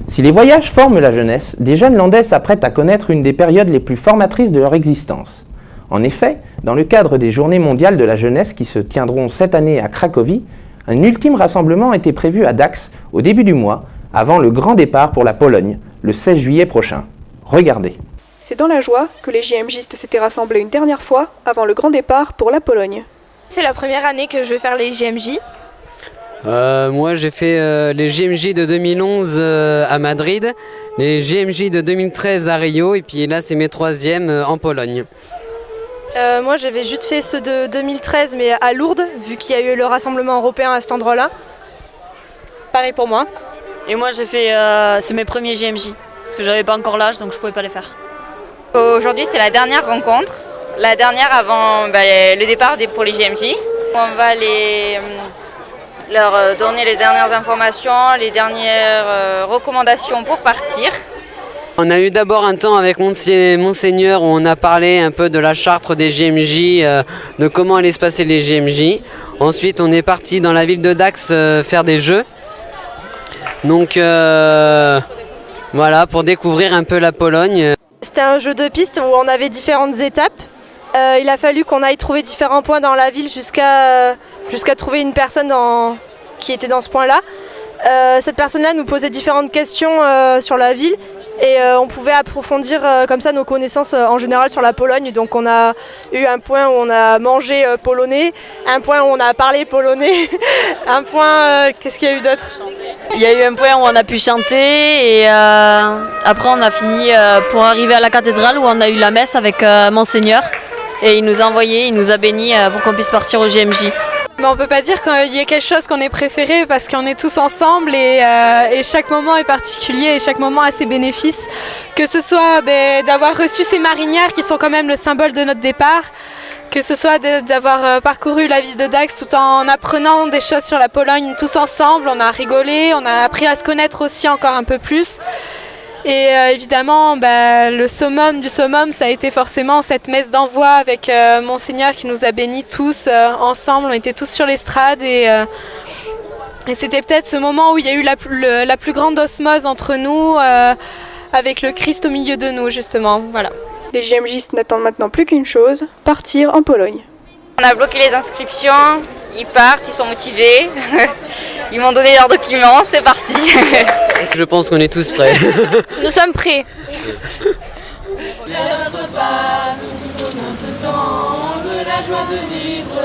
Si les voyages forment la jeunesse, les jeunes landais s'apprêtent à connaître une des périodes les plus formatrices de leur existence. En effet, dans le cadre des Journées mondiales de la jeunesse qui se tiendront cette année à Cracovie, un ultime rassemblement était prévu à Dax au début du mois, avant le grand départ pour la Pologne, le 16 juillet prochain. Regardez. C'est dans la joie que les JMJistes s'étaient rassemblés une dernière fois avant le grand départ pour la Pologne. C'est la première année que je vais faire les JMJ. Moi j'ai fait les JMJ de 2011 à Madrid, les JMJ de 2013 à Rio et puis là c'est mes troisièmes en Pologne. Moi j'avais juste fait ceux de 2013 mais à Lourdes vu qu'il y a eu le rassemblement européen à cet endroit-là. Pareil pour moi. Et moi j'ai fait c'est mes premiers JMJ parce que j'avais pas encore l'âge donc je pouvais pas les faire. Aujourd'hui c'est la dernière rencontre, la dernière avant le départ pour les JMJ. On va leur donner les dernières informations, les dernières recommandations pour partir. On a eu d'abord un temps avec Monseigneur où on a parlé un peu de la charte des JMJ, de comment allaient se passer les JMJ. Ensuite on est parti dans la ville de Dax faire des jeux. Donc voilà, pour découvrir un peu la Pologne. C'était un jeu de piste où on avait différentes étapes. Il a fallu qu'on aille trouver différents points dans la ville jusqu'à trouver une personne qui était dans ce point-là. Cette personne-là nous posait différentes questions sur la ville et on pouvait approfondir comme ça nos connaissances en général sur la Pologne. Donc on a eu un point où on a mangé polonais, un point où on a parlé polonais, un point... qu'est-ce qu'il y a eu d'autre ? Il y a eu un point où on a pu chanter et après on a fini pour arriver à la cathédrale où on a eu la messe avec Monseigneur. Et il nous a envoyé, il nous a bénis pour qu'on puisse partir au JMJ. Mais on peut pas dire qu'il y ait quelque chose qu'on ait préféré parce qu'on est tous ensemble et chaque moment est particulier et chaque moment a ses bénéfices. Que ce soit d'avoir reçu ces marinières qui sont quand même le symbole de notre départ, que ce soit d'avoir parcouru la ville de Dax tout en apprenant des choses sur la Pologne tous ensemble. On a rigolé, on a appris à se connaître aussi encore un peu plus. Et évidemment, le summum du summum, ça a été forcément cette messe d'envoi avec Monseigneur qui nous a bénis tous ensemble. On était tous sur l'estrade et c'était peut-être ce moment où il y a eu la plus grande osmose entre nous, avec le Christ au milieu de nous, justement. Voilà. Les JMJistes n'attendent maintenant plus qu'une chose, partir en Pologne. On a bloqué les inscriptions, ils partent, ils sont motivés, ils m'ont donné leurs documents, c'est parti. Je pense qu'on est tous prêts. Nous sommes prêts. Viens notre pas, nous tout au moins ce temps de la joie de vivre.